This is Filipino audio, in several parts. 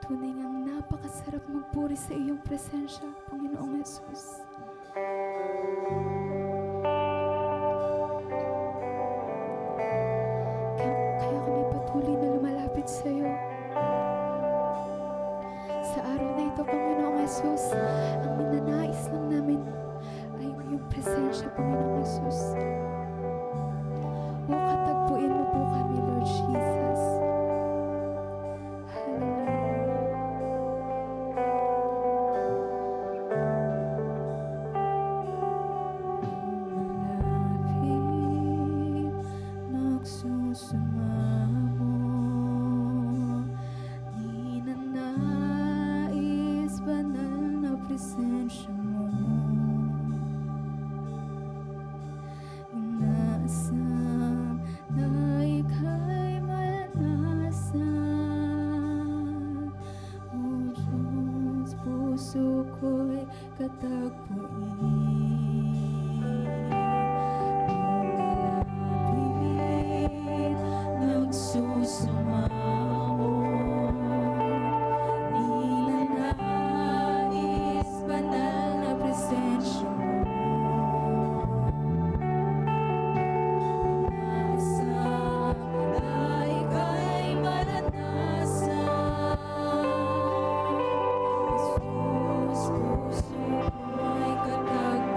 Tunay ngang napakasarap magpuri sa iyong presensya, Panginoong Hesus. Kaya kami patuloy na lumalapit sa iyo. Sa araw na ito, Panginoong Hesus, ang minanais lang namin ay iyong presensya, Panginoong Hesus. O katagpuin mo po kami, Lord Jesus. Malapit nagsusumamo, ninanais banal na presensya mo. Inaasam na ika'y malanasan. O Diyos, puso ko'y katagpuin. Malapit nagsusumamo, ninanais banal na presensya mo. Puso ko'y katagpuin.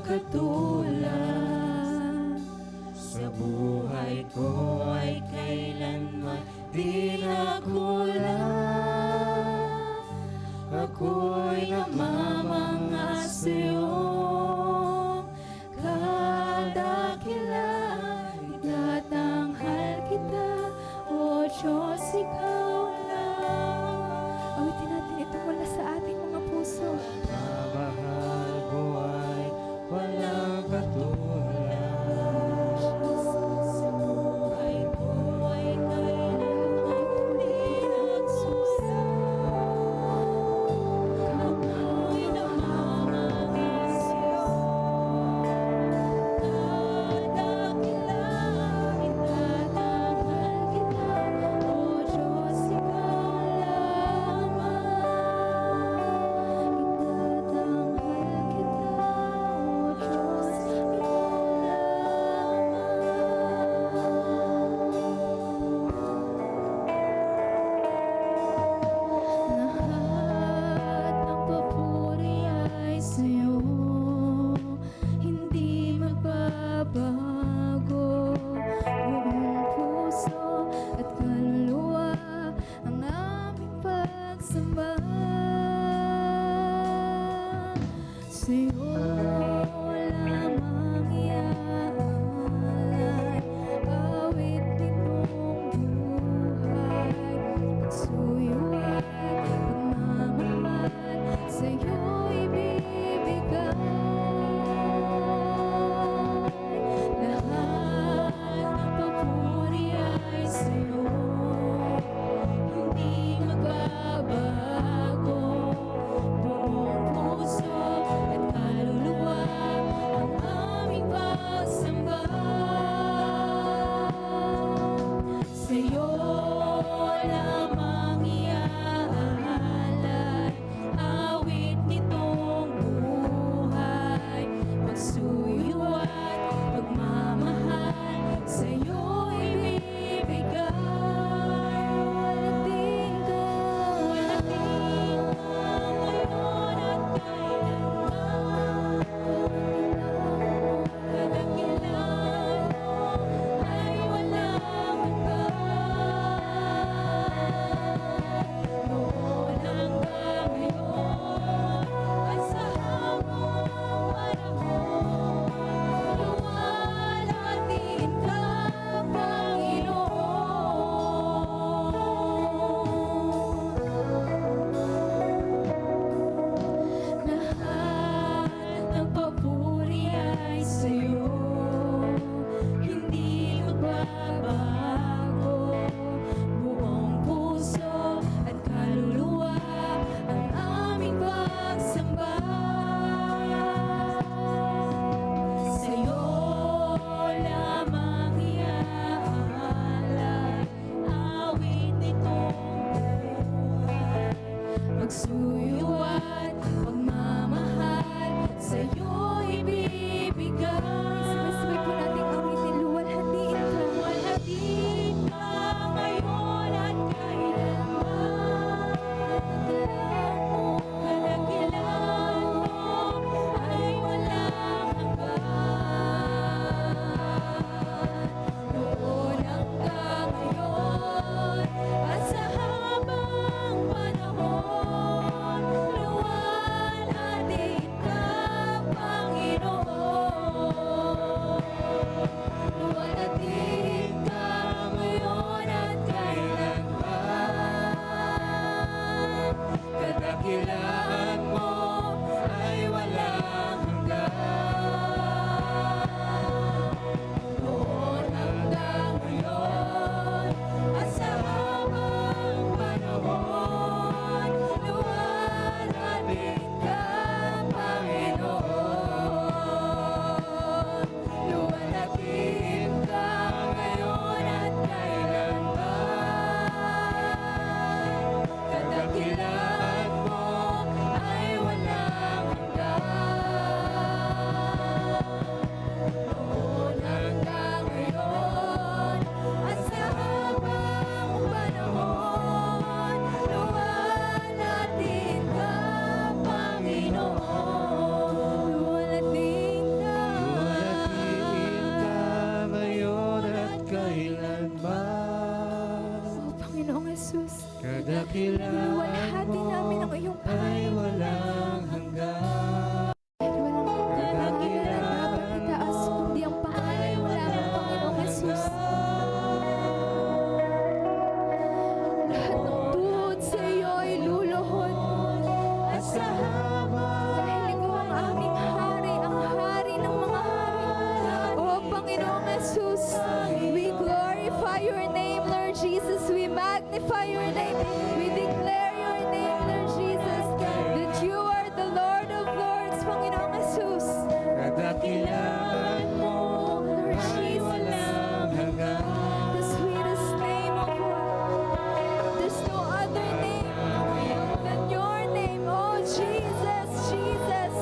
katulad. Sa buhay ko ay kailanman di nakulang. Ako'y namamanga sa'yo, kadakilaan, itatanghal kita, O Diyos, ikaw lang. Awitin natin ito mula sa ating mga puso. Pagmamahal ko ay walang katulad. Sa buhay ko ay kailanman di nagsusulang. Ako'y namamanga sa'yo, kadakilaan, Itatanghal kita, O Diyos, ikaw lamang. Itatanghal kita, O Diyos, ikaw lamang. Lahat ng papuri ay sa'yo, hindi magbabago. Buong puso at kaluluwa ang aming pagsamba. Sa'yo lamang iaalay, awit nitong buhay. Pagsuyo at pagmamahal, sa'yo ibibigay. Lahat ng papuri ay sa'yo, hindi magbabago. Buong puso at kaluluwa Kadakilaan mo namin ang iyong ay pangalan. walang hanggan. Walang pangalan na dapat itaas, kundi ang pangalan mo lamang, Panginoong Jesus. Lahat ng tuhod sa iyo ay luluhod. At sa habang Dahil ikaw ang aming hari, ang hari ng mga hari. O Panginoong Jesus, we glorify your name, Lord Jesus. We magnify your name. We declare your name, Lord Jesus, that you are the Lord of Lords, Panginoong Jesus. kadakilaan mo Lord ay Jesus, walang hanggan. the sweetest name of all. There's no other name than your name, oh Jesus, Jesus.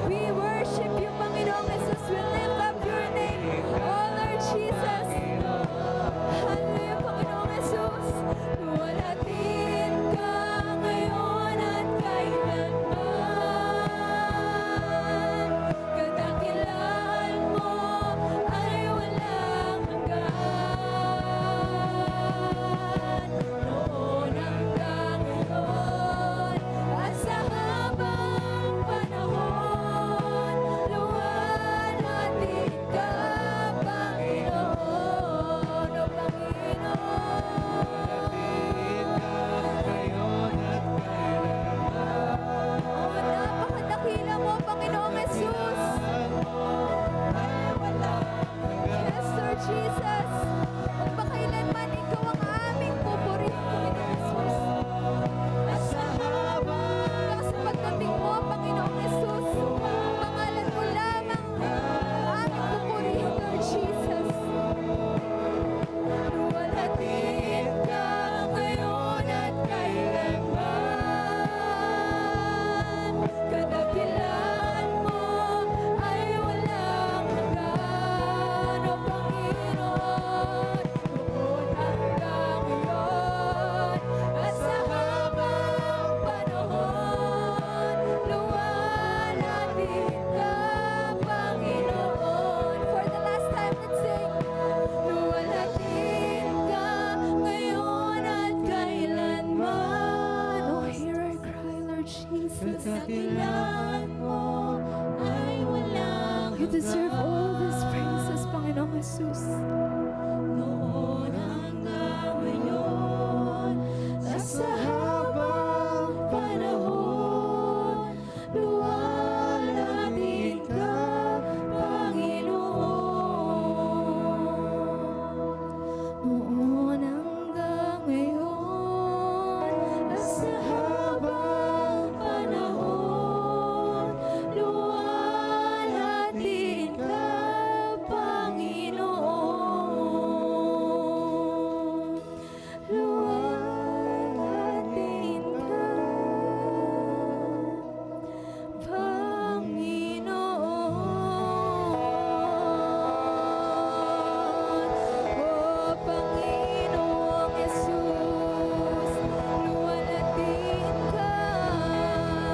We worship you, Panginoong Jesus. We lift up your name, oh Lord Jesus. Hallelujah, Panginoong Jesus. Luwalhatin ka ngayon at kailanman. Kadakilaan mo ay walang hanggan. Noon hanggang ngayon at sa habang panahon, luwalhatin ka, Panginoon, o Panginoon. Ngayon at kailanman. Oh, napakadakila mo, Panginoong Jesus. Ay walang hanggan. Yes, Lord Jesus. Magpakailanman ikaw ang aming pupurihin, Panginoong Jesus. At sa habang Hanggang sa pagdating mo, Panginoong Jesus, ang pangalan mo lamang ang aming pupurihin, Lord Jesus. Luwalhatin ka ngayon at kailanman. Kadakilaan mo ay walang hanggan, o Panginoon. Noon hanggang ngayon at sa habang panahon, luwalhatin ka, Panginoon. For the last time, let's sing. Luwalhatin ka ngayon at kailanman. Oh, hear our cry, Lord Jesus. kadakilaan mo ay walang You deserve all these praises, Panginoong Jesus.